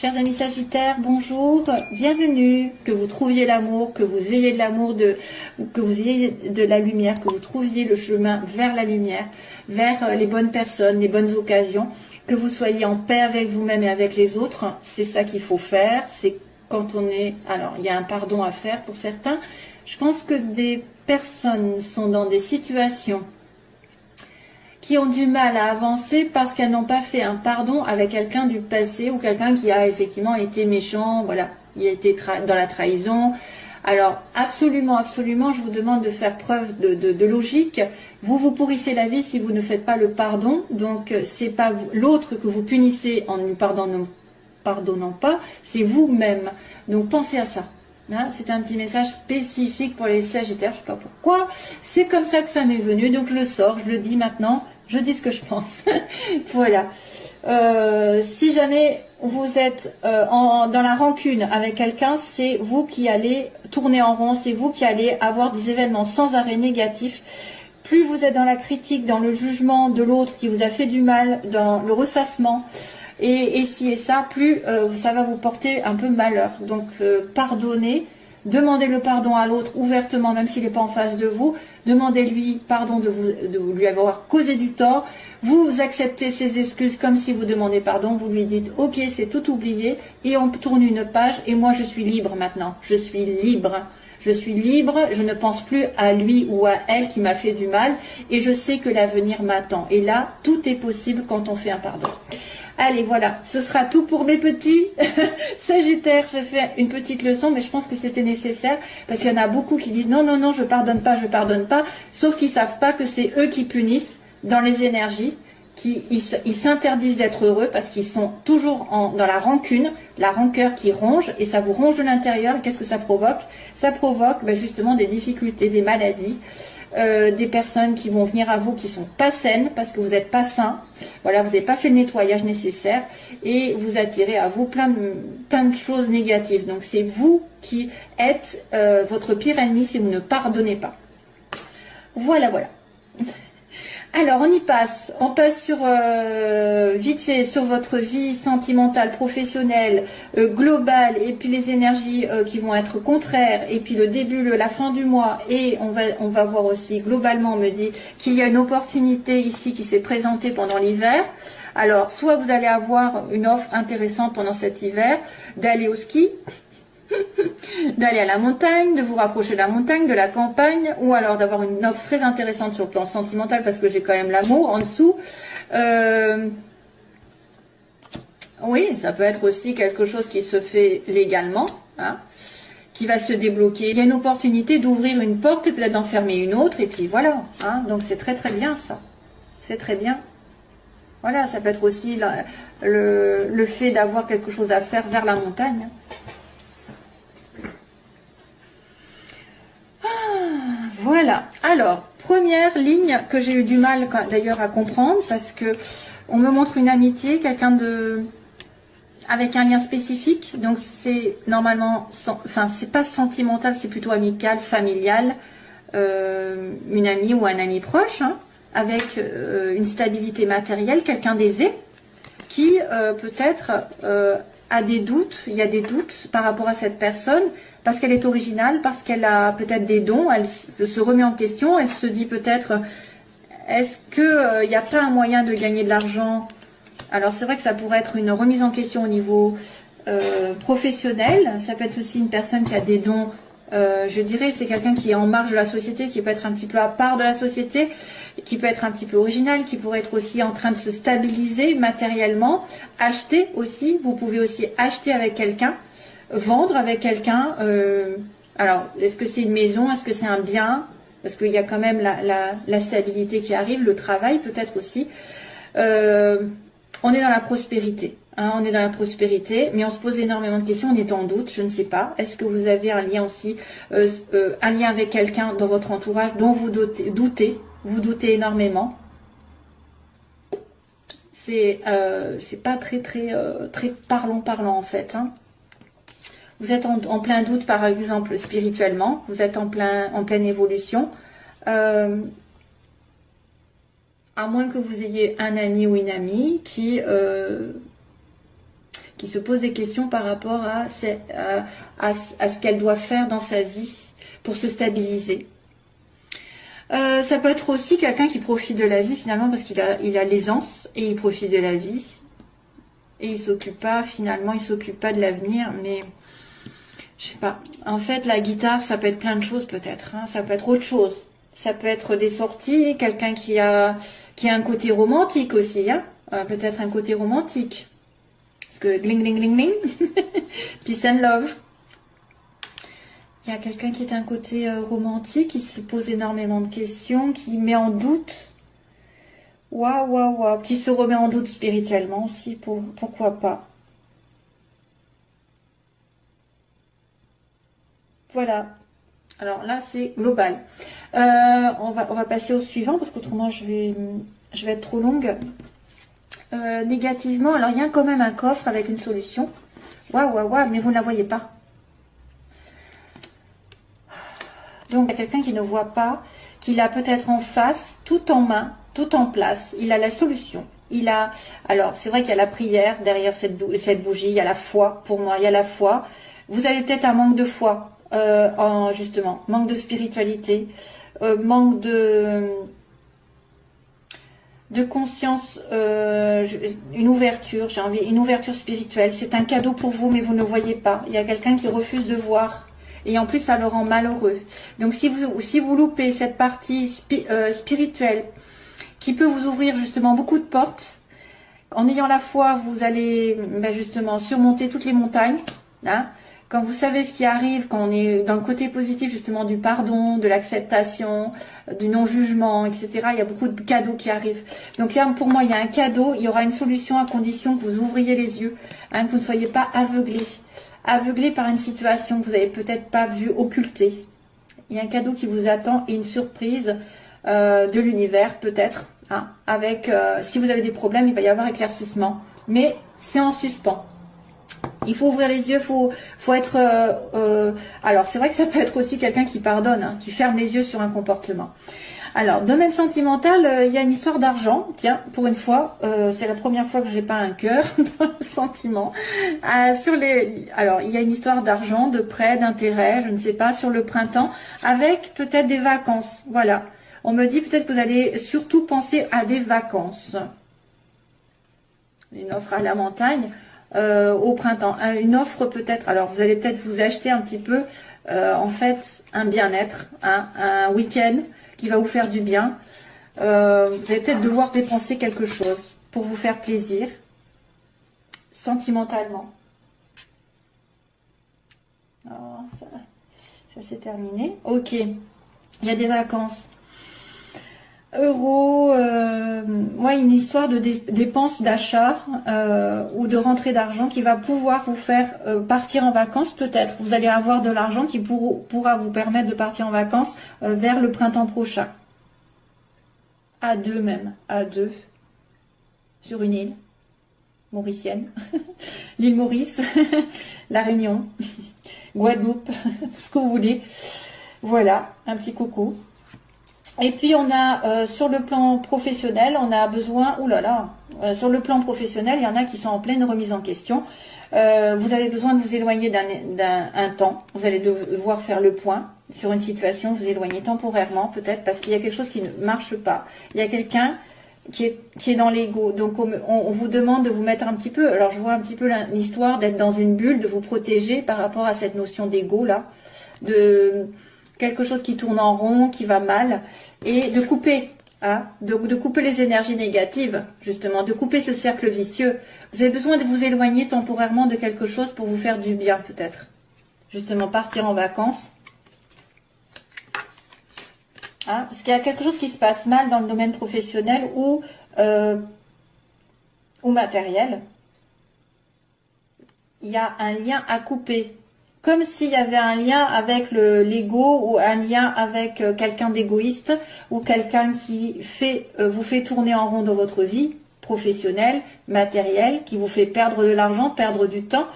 Chers amis Sagittaires, bonjour, bienvenue, que vous trouviez l'amour, que vous ayez de l'amour, que vous ayez de la lumière, que vous trouviez le chemin vers la lumière, vers les bonnes personnes, les bonnes occasions, que vous soyez en paix avec vous-même et avec les autres. C'est ça qu'il faut faire, c'est quand on est... Alors, il y a un pardon à faire pour certains. Je pense que des personnes sont dans des situations qui ont du mal à avancer parce qu'elles n'ont pas fait un pardon avec quelqu'un du passé ou quelqu'un qui a effectivement été méchant, voilà, il a été dans la trahison. Alors, absolument, absolument, je vous demande de faire preuve de logique. Vous pourrissez la vie si vous ne faites pas le pardon. Donc, c'est pas l'autre que vous punissez en ne lui pardonnant pas, c'est vous-même. Donc, pensez à ça. Hein, c'est un petit message spécifique pour les Sagittaires, je ne sais pas pourquoi. C'est comme ça que ça m'est venu, donc je le sors, je le dis maintenant, je dis ce que je pense. Voilà. Si jamais vous êtes dans la rancune avec quelqu'un, c'est vous qui allez tourner en rond, c'est vous qui allez avoir des événements sans arrêt négatifs. Plus vous êtes dans la critique, dans le jugement de l'autre qui vous a fait du mal, dans le ressassement, et ci et ça, plus ça va vous porter un peu malheur. Donc pardonnez, demandez le pardon à l'autre ouvertement, même s'il n'est pas en face de vous. Demandez-lui pardon de lui avoir causé du tort. Vous acceptez ses excuses comme si vous demandez pardon. Vous lui dites ok, c'est tout oublié, et on tourne une page. Et moi, je suis libre maintenant. Je suis libre. Je suis libre, je ne pense plus à lui ou à elle qui m'a fait du mal, et je sais que l'avenir m'attend. Et là, tout est possible quand on fait un pardon. Allez, voilà, ce sera tout pour mes petits Sagittaires. J'ai fait une petite leçon, mais je pense que c'était nécessaire, parce qu'il y en a beaucoup qui disent non, non, non, je pardonne pas, sauf qu'ils ne savent pas que c'est eux qui punissent dans les énergies, ils s'interdisent d'être heureux parce qu'ils sont toujours dans la rancune, la rancœur qui ronge, et ça vous ronge de l'intérieur. Qu'est-ce que ça provoque? Ça provoque justement des difficultés, des maladies, des personnes qui vont venir à vous qui sont pas saines parce que vous n'êtes pas sain. Voilà, vous n'avez pas fait le nettoyage nécessaire, et vous attirez à vous plein de choses négatives. Donc c'est vous qui êtes votre pire ennemi si vous ne pardonnez pas. Voilà, voilà. Alors, on passe sur, vite fait, sur votre vie sentimentale, professionnelle, globale, et puis les énergies qui vont être contraires, et puis le début, la fin du mois, et on va voir aussi, globalement, on me dit qu'il y a une opportunité ici qui s'est présentée pendant l'hiver. Alors, soit vous allez avoir une offre intéressante pendant cet hiver, d'aller au ski, d'aller à la montagne, de vous rapprocher de la montagne, de la campagne, ou alors d'avoir une offre très intéressante sur le plan sentimental, parce que j'ai quand même l'amour en dessous. Oui, ça peut être aussi quelque chose qui se fait légalement, hein, qui va se débloquer. Il y a une opportunité d'ouvrir une porte et peut-être d'en fermer une autre, et puis voilà. Hein, donc c'est très très bien ça. C'est très bien. Voilà, ça peut être aussi le fait d'avoir quelque chose à faire vers la montagne. Voilà, alors, première ligne que j'ai eu du mal d'ailleurs à comprendre, parce que on me montre une amitié, quelqu'un avec un lien spécifique, donc c'est normalement, enfin c'est pas sentimental, c'est plutôt amical, familial, une amie ou un ami proche, hein, avec une stabilité matérielle, quelqu'un d'aisé, qui peut-être a des doutes, il y a des doutes par rapport à cette personne, parce qu'elle est originale, parce qu'elle a peut-être des dons, elle se remet en question, elle se dit peut-être, est-ce qu'il n'y a pas un moyen de gagner de l'argent? Alors c'est vrai que ça pourrait être une remise en question au niveau professionnel, ça peut être aussi une personne qui a des dons, je dirais, c'est quelqu'un qui est en marge de la société, qui peut être un petit peu à part de la société, qui peut être un petit peu original, qui pourrait être aussi en train de se stabiliser matériellement, acheter aussi, vous pouvez aussi acheter avec quelqu'un, vendre avec quelqu'un, alors est-ce que c'est une maison, est-ce que c'est un bien, parce qu'il y a quand même la stabilité qui arrive, le travail peut-être aussi, on est dans la prospérité, hein, on est dans la prospérité, mais on se pose énormément de questions, on est en doute, je ne sais pas, est-ce que vous avez un lien aussi, un lien avec quelqu'un dans votre entourage dont vous doutez énormément. C'est pas très parlant en fait, hein. Vous êtes en plein doute, par exemple, spirituellement. Vous êtes en pleine évolution. À moins que vous ayez un ami ou une amie qui qui se pose des questions par rapport à ce qu'elle doit faire dans sa vie pour se stabiliser. Ça peut être aussi quelqu'un qui profite de la vie finalement parce qu'il a l'aisance et il profite de la vie et il s'occupe pas de l'avenir, mais je sais pas. En fait, la guitare, ça peut être plein de choses peut-être, hein. Ça peut être autre chose. Ça peut être des sorties, quelqu'un qui a un côté romantique aussi, hein. Peut-être un côté romantique. Parce que gling gling gling gling, peace and love. Il y a quelqu'un qui est un côté romantique, qui se pose énormément de questions, qui met en doute. Waouh, waouh, waouh. Qui se remet en doute spirituellement aussi, pourquoi pas. Voilà. Alors là, c'est global. On va passer au suivant, parce qu'autrement, je vais être trop longue. Négativement, alors il y a quand même un coffre avec une solution. Waouh, waouh, waouh, mais vous ne la voyez pas. Donc, il y a quelqu'un qui ne voit pas, qu'il a peut-être en face, tout en main, tout en place. Il a la solution. Alors, c'est vrai qu'il y a la prière derrière cette bougie, il y a la foi, pour moi, il y a la foi. Vous avez peut-être un manque de foi, justement, manque de spiritualité, manque de conscience, une ouverture, une ouverture spirituelle. C'est un cadeau pour vous, mais vous ne voyez pas. Il y a quelqu'un qui refuse de voir. Et en plus, ça le rend malheureux. Donc, si vous loupez cette partie spirituelle qui peut vous ouvrir justement beaucoup de portes, en ayant la foi, vous allez justement surmonter toutes les montagnes. Hein. Quand vous savez ce qui arrive, quand on est dans le côté positif justement du pardon, de l'acceptation, du non-jugement, etc., il y a beaucoup de cadeaux qui arrivent. Donc pour moi, il y a un cadeau, il y aura une solution à condition que vous ouvriez les yeux, hein, que vous ne soyez pas aveuglé par une situation que vous n'avez peut-être pas vue, occultée. Il y a un cadeau qui vous attend et une surprise de l'univers peut-être. Hein, si vous avez des problèmes, il va y avoir éclaircissement. Mais c'est en suspens. Il faut ouvrir les yeux, faut être... alors, c'est vrai que ça peut être aussi quelqu'un qui pardonne, hein, qui ferme les yeux sur un comportement. Alors, domaine sentimental, il y a une histoire d'argent. Tiens, pour une fois, c'est la première fois que j'ai pas un cœur dans le sentiment. Alors, il y a une histoire d'argent, de prêt, d'intérêt, je ne sais pas, sur le printemps, avec peut-être des vacances. Voilà. On me dit peut-être que vous allez surtout penser à des vacances. Une offre à la montagne. Au printemps, une offre peut-être, alors vous allez peut-être vous acheter un petit peu en fait un bien-être, un week-end qui va vous faire du bien. Vous allez peut-être devoir dépenser quelque chose pour vous faire plaisir sentimentalement. Alors, ça c'est terminé. Ok, il y a des vacances. Euros, une histoire de dépenses d'achat ou de rentrée d'argent qui va pouvoir vous faire partir en vacances peut-être. Vous allez avoir de l'argent qui pourra vous permettre de partir en vacances vers le printemps prochain. À deux même, à deux, sur une île mauricienne, l'île Maurice, la Réunion, Guadeloupe, ce que vous voulez. Voilà, un petit coucou. Et puis on a sur le plan professionnel, on a besoin, sur le plan professionnel, il y en a qui sont en pleine remise en question. Vous avez besoin de vous éloigner d'un temps. Vous allez devoir faire le point sur une situation, vous éloigner temporairement peut-être parce qu'il y a quelque chose qui ne marche pas. Il y a quelqu'un qui est dans l'ego. Donc on vous demande de vous mettre un petit peu. Alors je vois un petit peu l'histoire d'être dans une bulle, de vous protéger par rapport à cette notion d'ego là, de quelque chose qui tourne en rond, qui va mal, et de couper, hein, de couper les énergies négatives, justement, de couper ce cercle vicieux. Vous avez besoin de vous éloigner temporairement de quelque chose pour vous faire du bien, peut-être. Justement, partir en vacances. Hein, parce qu'il y a quelque chose qui se passe mal dans le domaine professionnel ou matériel. Il y a un lien à couper. Comme s'il y avait un lien avec l'ego ou un lien avec quelqu'un d'égoïste ou quelqu'un qui vous fait tourner en rond dans votre vie professionnelle, matérielle, qui vous fait perdre de l'argent, perdre du temps.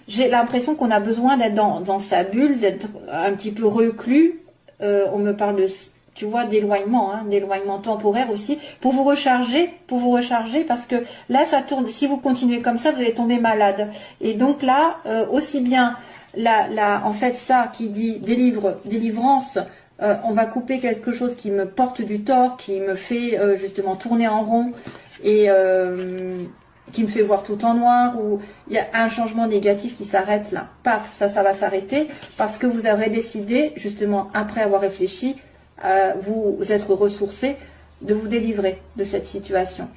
J'ai l'impression qu'on a besoin d'être dans sa bulle, d'être un petit peu reclus. On me parle tu vois, d'éloignement, hein, d'éloignement temporaire aussi, pour vous recharger, parce que là, ça tourne. Si vous continuez comme ça, vous allez tomber malade. Et donc là, aussi bien, en fait, ça qui dit délivrance, on va couper quelque chose qui me porte du tort, qui me fait justement tourner en rond et qui me fait voir tout en noir, ou il y a un changement négatif qui s'arrête là. Paf, ça va s'arrêter parce que vous aurez décidé, justement, après avoir réfléchi, vous être ressourcé, de vous délivrer de cette situation.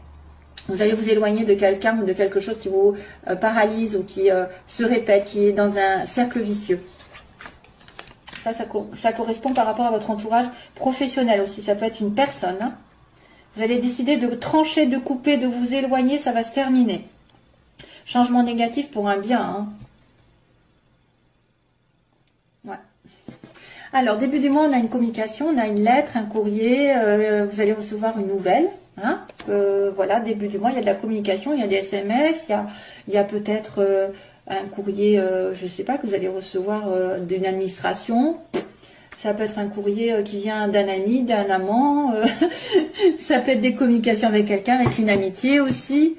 Vous allez vous éloigner de quelqu'un ou de quelque chose qui vous paralyse ou qui se répète, qui est dans un cercle vicieux. Ça correspond par rapport à votre entourage professionnel aussi. Ça peut être une personne, hein. Vous allez décider de trancher, de couper, de vous éloigner, ça va se terminer. Changement négatif pour un bien, hein. Ouais. Alors, début du mois, on a une communication, on a une lettre, un courrier, vous allez recevoir une nouvelle. Hein. Voilà, début du mois, il y a de la communication, il y a des SMS, il y a peut-être un courrier, je ne sais pas, que vous allez recevoir d'une administration. Ça peut être un courrier qui vient d'un ami, d'un amant. Ça peut être des communications avec quelqu'un, avec une amitié aussi.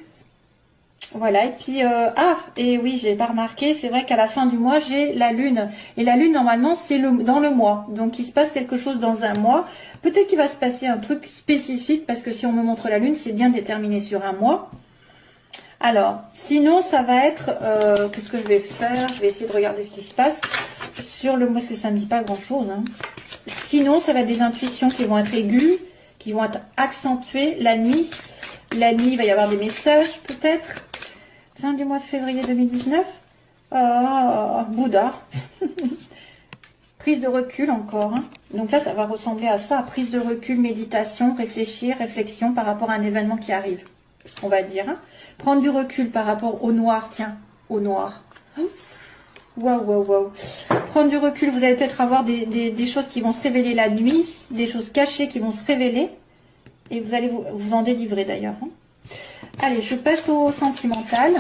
Voilà, et puis, et oui, j'ai pas remarqué, c'est vrai qu'à la fin du mois, j'ai la lune. Et la lune, normalement, c'est dans le mois. Donc, il se passe quelque chose dans un mois. Peut-être qu'il va se passer un truc spécifique, parce que si on me montre la lune, c'est bien déterminé sur un mois. Alors, sinon, ça va être, qu'est-ce que je vais faire? Je vais essayer de regarder ce qui se passe sur le mois, parce que ça ne me dit pas grand-chose. Hein. Sinon, ça va être des intuitions qui vont être aiguës, qui vont être accentuées la nuit. La nuit, il va y avoir des messages, peut-être. Fin du mois de février 2019. Bouddha. Prise de recul encore. Hein. Donc là, ça va ressembler à ça. Prise de recul, méditation, réfléchir, réflexion par rapport à un événement qui arrive. On va dire. Hein. Prendre du recul par rapport au noir. Tiens, au noir. Waouh, waouh, waouh. Prendre du recul, vous allez peut-être avoir des choses qui vont se révéler la nuit. Des choses cachées qui vont se révéler. Et vous allez vous en délivrer d'ailleurs. Hein. Allez, je passe au sentimental.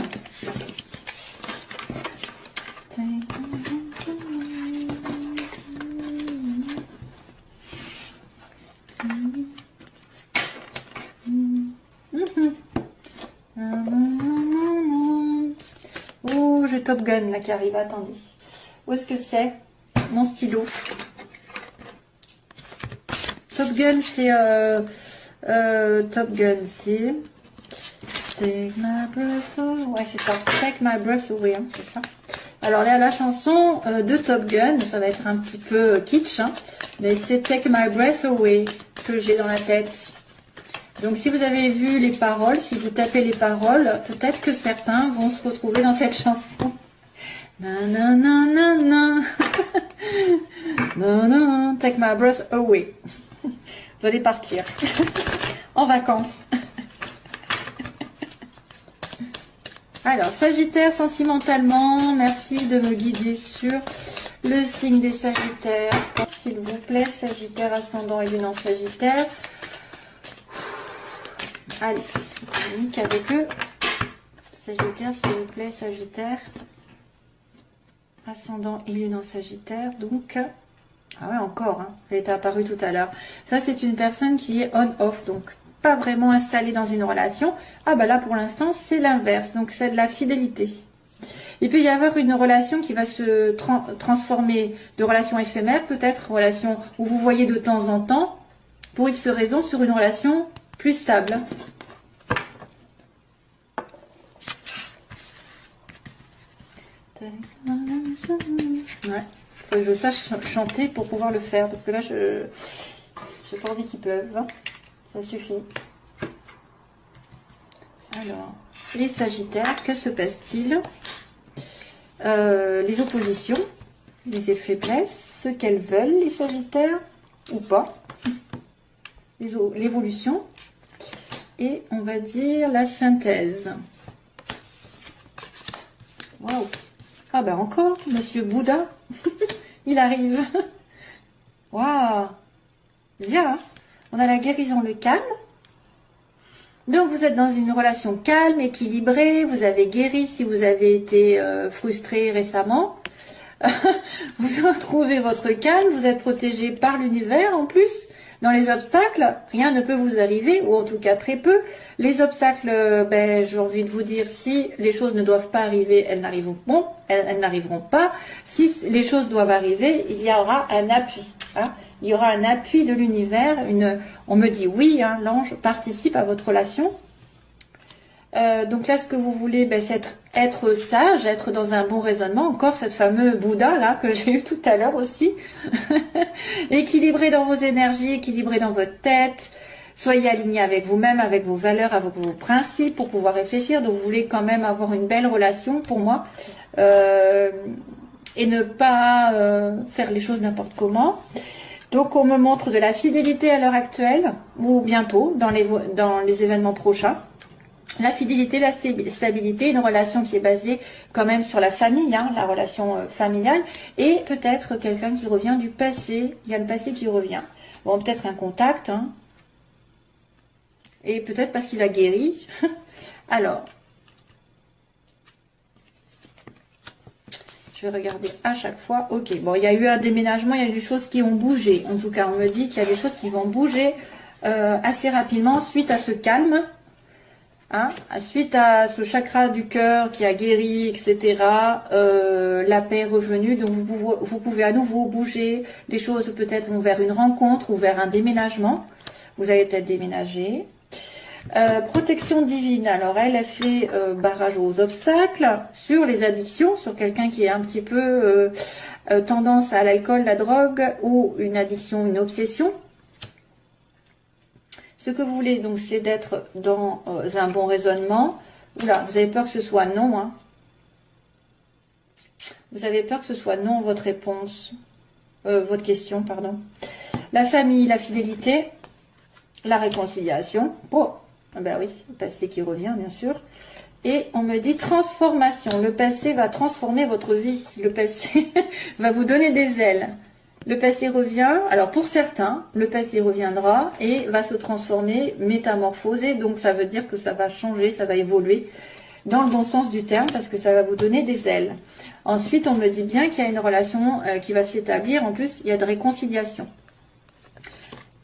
Oh, j'ai Top Gun là qui arrive, attendez. Où est-ce que c'est? Mon stylo. Top Gun, c'est... Top Gun, c'est... Take my breath away. Ouais, c'est ça. Take my breath away, hein, c'est ça. Alors là, la chanson de Top Gun, ça va être un petit peu kitsch, hein, mais c'est Take my breath away que j'ai dans la tête. Donc si vous avez vu les paroles, si vous tapez les paroles, peut-être que certains vont se retrouver dans cette chanson. Nanana, nanana, take my breath away. Vous allez partir en vacances. Alors, Sagittaire, sentimentalement, merci de me guider sur le signe des Sagittaires. S'il vous plaît, Sagittaire, ascendant et lune en Sagittaire. Allez, unique avec eux. Sagittaire, s'il vous plaît, Sagittaire. Ascendant et lune en Sagittaire. Donc, ah ouais, encore, hein, elle était apparue tout à l'heure. Ça, c'est une personne qui est on-off, donc pas vraiment installée dans une relation. Ah bah là, pour l'instant, c'est l'inverse. Donc, c'est de la fidélité. Il peut y avoir une relation qui va se transformer de relation éphémère, peut-être relation où vous voyez de temps en temps, pour X raisons, sur une relation plus stable. Ouais. Faut que je sache chanter pour pouvoir le faire, parce que là, j'ai pas envie qu'il pleuve. Hein. Ça suffit. Alors, les Sagittaires, que se passe-t-il? Les oppositions, les faiblesses, ce qu'elles veulent, les Sagittaires, ou pas. L'évolution. Et on va dire la synthèse. Waouh! Ah bah encore, Monsieur Bouddha, il arrive. Waouh! Bien, hein, on a la guérison, le calme. Donc vous êtes dans une relation calme, équilibrée, vous avez guéri si vous avez été frustré récemment. Vous retrouvez votre calme, vous êtes protégé par l'univers en plus. Dans les obstacles, rien ne peut vous arriver, ou en tout cas très peu. Les obstacles, ben, j'ai envie de vous dire, si les choses ne doivent pas arriver, elles n'arriveront pas. Si les choses doivent arriver, il y aura un appui. Hein. Il y aura un appui de l'univers. On me dit oui, hein, l'ange participe à votre relation. Donc là, ce que vous voulez, ben, c'est être sage, être dans un bon raisonnement. Encore cette fameuse Bouddha là que j'ai eu tout à l'heure aussi. Équilibré dans vos énergies, équilibré dans votre tête. Soyez aligné avec vous-même, avec vos valeurs, avec vos principes pour pouvoir réfléchir. Donc vous voulez quand même avoir une belle relation pour moi. Et ne pas faire les choses n'importe comment. Donc on me montre de la fidélité à l'heure actuelle, ou bientôt, dans les événements prochains. La fidélité, la stabilité, une relation qui est basée quand même sur la famille, hein, la relation familiale, et peut-être quelqu'un qui revient du passé. Il y a le passé qui revient. Bon, peut-être un contact, hein, et peut-être parce qu'il a guéri. Alors, je vais regarder à chaque fois. Ok, bon, il y a eu un déménagement, il y a eu des choses qui ont bougé. En tout cas, on me dit qu'il y a des choses qui vont bouger assez rapidement suite à ce calme. Hein, suite à ce chakra du cœur qui a guéri, etc., la paix est revenue, donc vous pouvez à nouveau bouger, les choses peut-être vont vers une rencontre ou vers un déménagement, vous allez peut-être déménager. Protection divine, alors elle a fait barrage aux obstacles, sur les addictions, sur quelqu'un qui est un petit peu tendance à l'alcool, la drogue, ou une addiction, une obsession. Ce que vous voulez, donc, c'est d'être dans un bon raisonnement. Oula, vous avez peur que ce soit non, hein. Vous avez peur que ce soit non, votre réponse, votre question, pardon. La famille, la fidélité, la réconciliation. Oh, ben oui, le passé qui revient, bien sûr. Et on me dit transformation. Le passé va transformer votre vie. Le passé va vous donner des ailes. Le passé revient, alors pour certains, le passé reviendra et va se transformer, métamorphoser, donc ça veut dire que ça va changer, ça va évoluer dans le bon sens du terme parce que ça va vous donner des ailes. Ensuite, on me dit bien qu'il y a une relation qui va s'établir, en plus il y a de réconciliation.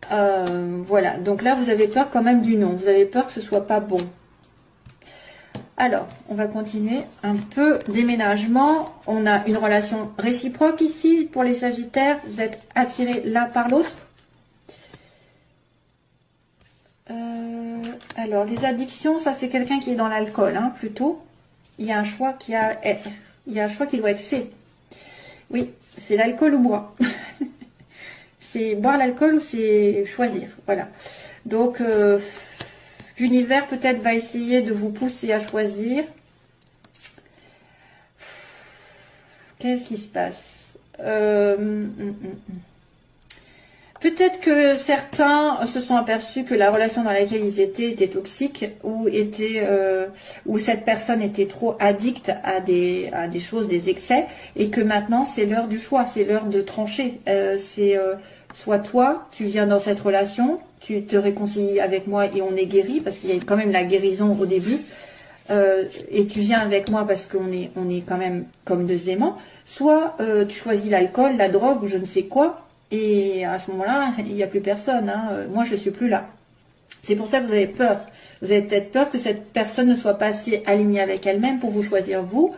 Voilà, donc là vous avez peur quand même du non, vous avez peur que ce soit pas bon. Alors, on va continuer un peu. Déménagement, on a une relation réciproque ici pour les Sagittaires. Vous êtes attirés l'un par l'autre. Alors, les addictions, ça c'est quelqu'un qui est dans l'alcool, hein, plutôt. Il y a un choix qui doit être fait. Oui, c'est l'alcool ou boire. C'est boire l'alcool ou c'est choisir. Voilà. Donc, l'univers peut-être va essayer de vous pousser à choisir. Qu'est-ce qui se passe? Peut-être que certains se sont aperçus que la relation dans laquelle ils étaient était toxique ou cette personne était trop addicte à des choses, des excès, et que maintenant c'est l'heure du choix, c'est l'heure de trancher. Soit toi, tu viens dans cette relation, tu te réconcilies avec moi et on est guéri, parce qu'il y a quand même la guérison au début, et tu viens avec moi parce qu'on est quand même comme deux aimants, soit tu choisis l'alcool, la drogue ou je ne sais quoi, et à ce moment-là, il n'y a plus personne, hein. Moi je ne suis plus là. C'est pour ça que vous avez peur. Vous avez peut-être peur que cette personne ne soit pas assez alignée avec elle-même pour vous choisir vous,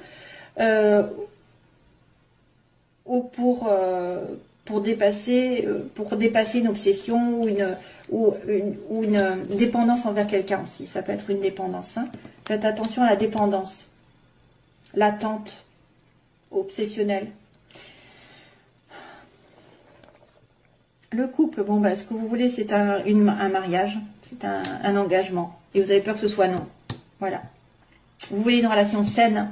ou pour dépasser une obsession ou une dépendance envers quelqu'un aussi. Ça peut être une dépendance. Hein. Faites attention à la dépendance, l'attente, obsessionnelle. Le couple, bon, bah, ce que vous voulez, c'est un mariage, c'est un engagement. Et vous avez peur que ce soit non. Voilà. Vous voulez une relation saine.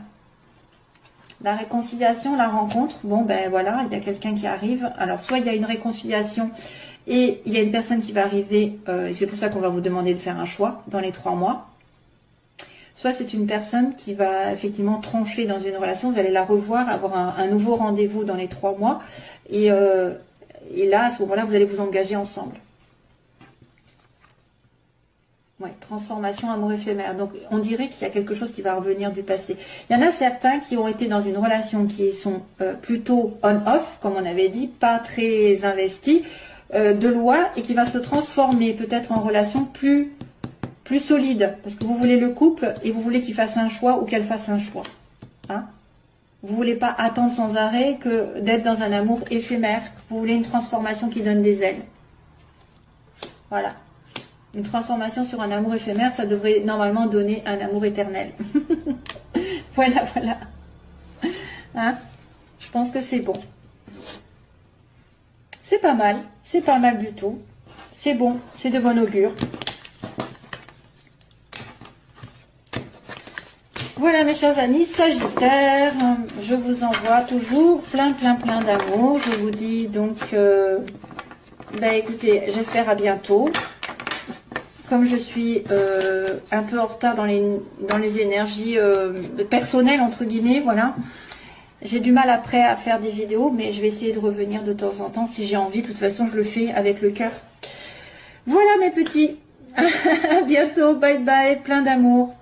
La réconciliation, la rencontre, bon ben voilà, il y a quelqu'un qui arrive. Alors soit il y a une réconciliation et il y a une personne qui va arriver, et c'est pour ça qu'on va vous demander de faire un choix dans les 3 mois. Soit c'est une personne qui va effectivement trancher dans une relation, vous allez la revoir, avoir un nouveau rendez-vous dans les 3 mois. Et là, à ce moment-là, vous allez vous engager ensemble. Ouais, transformation, amour éphémère. Donc, on dirait qu'il y a quelque chose qui va revenir du passé. Il y en a certains qui ont été dans une relation qui sont plutôt on-off, comme on avait dit, pas très investis, de loin et qui va se transformer peut-être en relation plus solide. Parce que vous voulez le couple et vous voulez qu'il fasse un choix ou qu'elle fasse un choix. Hein? Vous voulez pas attendre sans arrêt que d'être dans un amour éphémère. Vous voulez une transformation qui donne des ailes. Voilà. Une transformation sur un amour éphémère, ça devrait normalement donner un amour éternel. Voilà, voilà. Hein? Je pense que c'est bon. C'est pas mal du tout. C'est bon, c'est de bon augure. Voilà mes chers amis Sagittaire, je vous envoie toujours plein d'amour. Je vous dis donc, écoutez, j'espère à bientôt. Comme je suis un peu en retard dans les énergies personnelles, entre guillemets, voilà. J'ai du mal après à faire des vidéos, mais je vais essayer de revenir de temps en temps si j'ai envie. De toute façon, je le fais avec le cœur. Voilà mes petits. À bientôt, bye bye, plein d'amour.